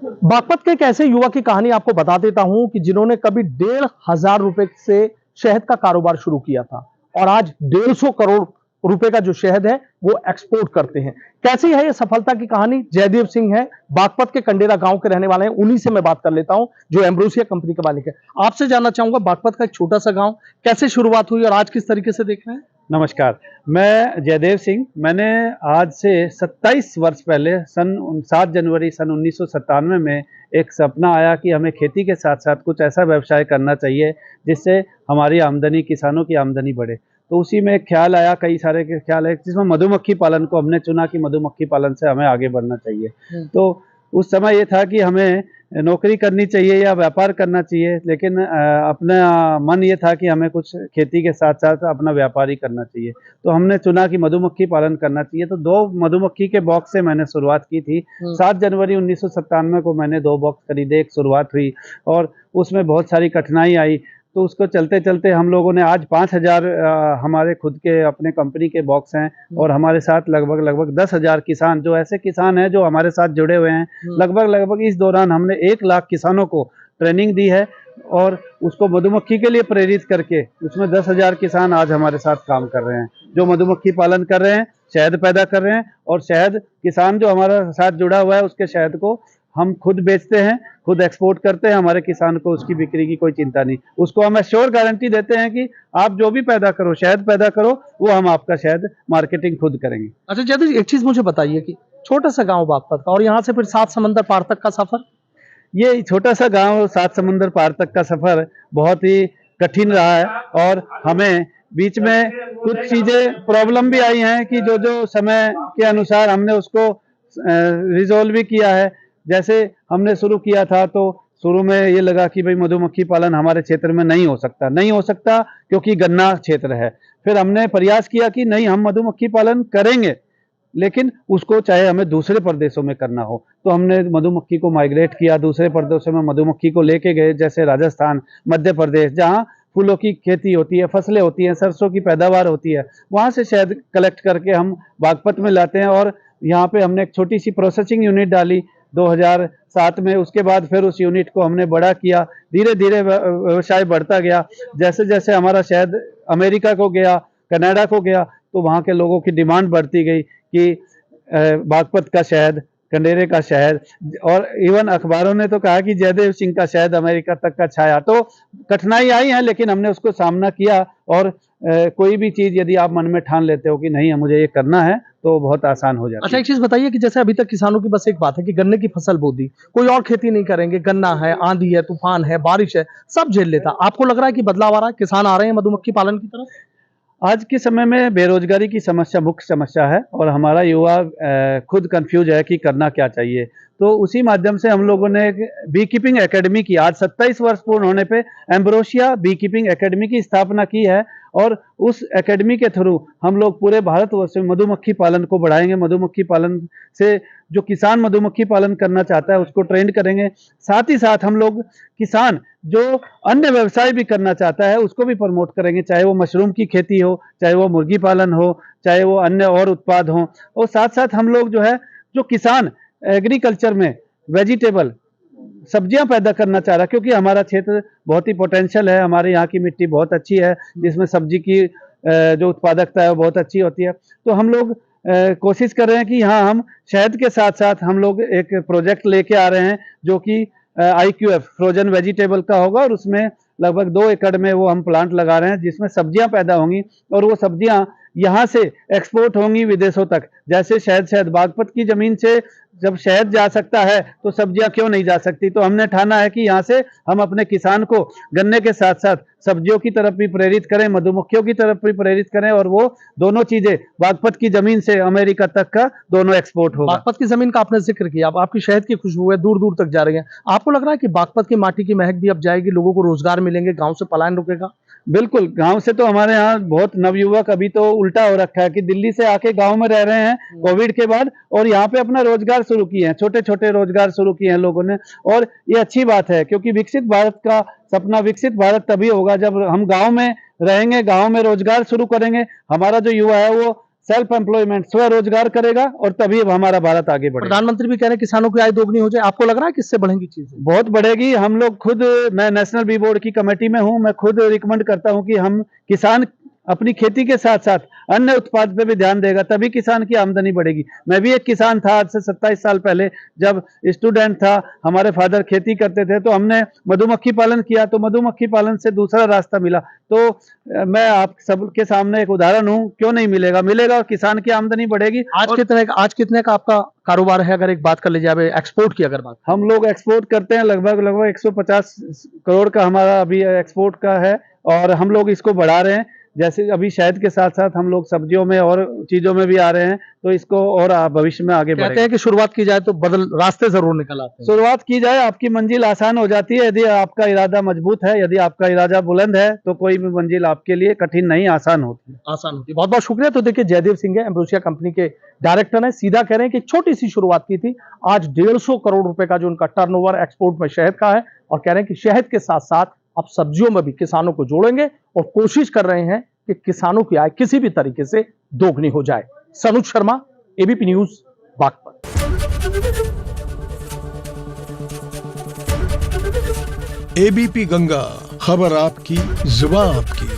बागपत के एक ऐसे युवा की कहानी आपको बता देता हूं कि जिन्होंने कभी 1,500 रुपए से शहद का कारोबार शुरू किया था और आज 150 करोड़ रुपए का जो शहद है वो एक्सपोर्ट करते हैं। कैसी है ये सफलता की कहानी? जयदेव सिंह है, बागपत के कंडेरा गांव के रहने वाले हैं। उन्हीं से मैं बात कर लेता हूं जो एम्ब्रोसिया कंपनी के मालिक है। आपसे जानना चाहूंगा, बागपत का एक छोटा सा गांव, कैसे शुरुआत हुई और आज किस तरीके से देख रहे हैं? नमस्कार, मैं जयदेव सिंह। मैंने आज से 27 वर्ष पहले सन 7 जनवरी सन 1997 में एक सपना आया कि हमें खेती के साथ साथ कुछ ऐसा व्यवसाय करना चाहिए जिससे हमारी आमदनी, किसानों की आमदनी बढ़े। तो उसी में एक ख्याल आया, कई सारे के ख्याल है, जिसमें मधुमक्खी पालन को हमने चुना कि मधुमक्खी पालन से हमें आगे बढ़ना चाहिए। तो उस समय ये था कि हमें नौकरी करनी चाहिए या व्यापार करना चाहिए, लेकिन अपना मन ये था कि हमें कुछ खेती के साथ साथ अपना व्यापार ही करना चाहिए। तो हमने चुना कि मधुमक्खी पालन करना चाहिए। तो 2 मधुमक्खी के बॉक्स से मैंने शुरुआत की थी। 7 जनवरी 1997 को मैंने 2 बॉक्स खरीदे, एक शुरुआत हुई और उसमें बहुत सारी कठिनाई आई। तो उसको चलते चलते हम लोगों ने आज 5,000 हमारे खुद के अपने कंपनी के बॉक्स हैं और हमारे साथ लगभग 10,000 किसान, जो ऐसे किसान हैं जो हमारे साथ जुड़े हुए हैं। लगभग इस दौरान हमने 1 लाख किसानों को ट्रेनिंग दी है और उसको मधुमक्खी के लिए प्रेरित करके उसमें 10,000 किसान आज हमारे साथ काम कर रहे हैं, जो मधुमक्खी पालन कर रहे हैं, शहद पैदा कर रहे हैं। और शहद किसान जो हमारे साथ जुड़ा हुआ है उसके शहद को हम खुद बेचते हैं, खुद एक्सपोर्ट करते हैं। हमारे किसान को उसकी बिक्री की कोई चिंता नहीं। उसको हम एश्योर गारंटी देते हैं कि आप जो भी पैदा करो, शहद पैदा करो, वो हम आपका शहद मार्केटिंग खुद करेंगे। अच्छा जयदेव, एक चीज मुझे बताइए कि छोटा सा गांव बागपत का और यहाँ से फिर 7 समंदर पार तक का सफर, ये छोटा सा गांव 7 समंदर पार तक का सफर बहुत ही कठिन रहा है और हमें बीच में कुछ चीजें प्रॉब्लम भी आई हैं कि जो समय के अनुसार हमने उसको रिजोल्व भी किया है। जैसे हमने शुरू किया था तो शुरू में ये लगा कि भाई मधुमक्खी पालन हमारे क्षेत्र में नहीं हो सकता क्योंकि गन्ना क्षेत्र है। फिर हमने प्रयास किया कि नहीं, हम मधुमक्खी पालन करेंगे, लेकिन उसको चाहे हमें दूसरे प्रदेशों में करना हो। तो हमने मधुमक्खी को माइग्रेट किया, दूसरे प्रदेशों में मधुमक्खी को लेके गए, जैसे राजस्थान, मध्य प्रदेश, जहाँ फूलों की खेती होती है, फसलें होती हैं, सरसों की पैदावार होती है, वहाँ से शहद कलेक्ट करके हम बागपत में लाते हैं। और यहाँ पे हमने एक छोटी सी प्रोसेसिंग यूनिट डाली 2007 में। उसके बाद फिर उस यूनिट को हमने बड़ा किया, धीरे धीरे व्यवसाय बढ़ता गया। जैसे जैसे हमारा शहद अमेरिका को गया, कनाडा को गया, तो वहाँ के लोगों की डिमांड बढ़ती गई कि बागपत का शहद, कंडेरे का शहद, और इवन अखबारों ने तो कहा कि जयदेव सिंह का शहद अमेरिका तक का छाया। तो कठिनाई आई है, लेकिन हमने उसको सामना किया। और कोई भी चीज़ यदि आप मन में ठान लेते हो कि नहीं मुझे ये करना है, तो बहुत आसान हो जाता है। अच्छा एक चीज बताइए कि जैसे अभी तक किसानों की बस एक बात है कि गन्ने की फसल बो दी, कोई और खेती नहीं करेंगे, गन्ना है, आंधी है, तूफान है, बारिश है, सब झेल लेता। आपको लग रहा है कि बदलाव आ रहा है, किसान आ रहे हैं मधुमक्खी पालन की तरफ? आज के समय में बेरोजगारी की समस्या मुख्य समस्या है और हमारा युवा खुद कंफ्यूज है कि करना क्या चाहिए। तो उसी माध्यम से हम लोगों ने एक बी कीपिंग एकेडमी की, आज 27 वर्ष पूर्ण होने पे एम्ब्रोसिया बी कीपिंग एकेडमी की स्थापना की है। और उस एकेडमी के थ्रू हम लोग पूरे भारतवर्ष में मधुमक्खी पालन को बढ़ाएंगे। मधुमक्खी पालन से जो किसान मधुमक्खी पालन करना चाहता है उसको ट्रेंड करेंगे। साथ ही साथ हम लोग किसान जो अन्य व्यवसाय भी करना चाहता है उसको भी प्रमोट करेंगे, चाहे वो मशरूम की खेती हो, चाहे वो मुर्गी पालन हो, चाहे वो अन्य और उत्पाद हो। और साथ साथ हम लोग जो है, जो किसान एग्रीकल्चर में वेजिटेबल सब्जियां पैदा करना चाह रहा है, क्योंकि हमारा क्षेत्र बहुत ही पोटेंशियल है, हमारे यहाँ की मिट्टी बहुत अच्छी है जिसमें सब्जी की जो उत्पादकता है वो बहुत अच्छी होती है। तो हम लोग कोशिश कर रहे हैं कि हाँ, हम शहद के साथ साथ हम लोग एक प्रोजेक्ट लेके आ रहे हैं जो कि IQF फ्रोजन वेजिटेबल का होगा और उसमें लगभग 2 एकड़ में वो हम प्लांट लगा रहे हैं जिसमें सब्जियां पैदा होंगी और वो सब्जियां यहाँ से एक्सपोर्ट होंगी विदेशों तक। जैसे शहद बागपत की जमीन से जब शहद जा सकता है तो सब्जियां क्यों नहीं जा सकती। तो हमने ठाना है कि यहाँ से हम अपने किसान को गन्ने के साथ साथ सब्जियों की तरफ भी प्रेरित करें, मधुमक्खियों की तरफ भी प्रेरित करें, और वो दोनों चीजें बागपत की जमीन से अमेरिका तक का दोनों एक्सपोर्ट होगा। बागपत की जमीन का आपने जिक्र किया, अब आपकी शहद की खुशबू है दूर दूर तक जा रही है। आपको लग रहा है कि बागपत की माटी की महक भी अब जाएगी, लोगों को रोजगार मिलेंगे, गांव से पलायन रुकेगा? बिल्कुल, गांव से तो हमारे यहाँ बहुत नवयुवक अभी तो उल्टा हो रखा है कि दिल्ली से आके गांव में रह रहे हैं कोविड के बाद और यहाँ पे अपना रोजगार शुरू किए हैं, छोटे छोटे रोजगार शुरू किए हैं लोगों ने। और ये अच्छी बात है क्योंकि विकसित भारत का सपना, विकसित भारत तभी होगा जब हम गांव में रहेंगे, गांव में रोजगार शुरू करेंगे। हमारा जो युवा है वो सेल्फ एम्प्लॉयमेंट, स्वरोजगार करेगा और तभी अब हमारा भारत आगे बढ़ेगा। प्रधानमंत्री भी कह रहे हैं किसानों की आय दोगुनी हो जाए, आपको लग रहा है कि इससे बढ़ेंगी चीजें? बहुत बढ़ेगी। हम लोग खुद, मैं नेशनल बी बोर्ड की कमेटी में हूं, मैं खुद रिकमेंड करता हूं कि हम किसान अपनी खेती के साथ साथ अन्य उत्पाद पे भी ध्यान देगा, तभी किसान की आमदनी बढ़ेगी। मैं भी एक किसान था आज से 27 साल पहले, जब स्टूडेंट था, हमारे फादर खेती करते थे, तो हमने मधुमक्खी पालन किया, तो मधुमक्खी पालन से दूसरा रास्ता मिला। तो मैं आप सबके सामने एक उदाहरण हूं, क्यों नहीं मिलेगा, मिलेगा और किसान की आमदनी बढ़ेगी। आज कितने का आपका कारोबार है, अगर एक बात कर लीजिए एक्सपोर्ट की अगर बात? हम लोग एक्सपोर्ट करते हैं, लगभग 150 करोड़ का हमारा अभी एक्सपोर्ट का है, और हम लोग इसको बढ़ा रहे हैं। जैसे अभी शहद के साथ साथ हम लोग सब्जियों में और चीजों में भी आ रहे हैं, तो इसको और भविष्य में आगे कहते हैं कि शुरुआत की जाए तो बदल रास्ते जरूर निकल आते हैं। शुरुआत की जाए, आपकी मंजिल आसान हो जाती है यदि आपका इरादा मजबूत है, यदि आपका इरादा बुलंद है, तो कोई भी मंजिल आपके लिए कठिन नहीं, आसान होती है। आसान होती है। बहुत बहुत शुक्रिया। तो देखिए, जयदेव सिंह है, एम्ब्रोसिया कंपनी के डायरेक्टर हैं, सीधा कह रहे हैं कि छोटी सी शुरुआत की थी, आज 150 करोड़ रुपए का जो उनका टर्नओवर एक्सपोर्ट में शहद का है, और कह रहे हैं कि शहद के साथ साथ अब सब्जियों में भी किसानों को जोड़ेंगे और कोशिश कर रहे हैं कि किसानों की आय किसी भी तरीके से दोगुनी हो जाए। Sanuj Sharma, ABP news, Baghpat. ABP Ganga, खबर आपकी, जुबान आपकी।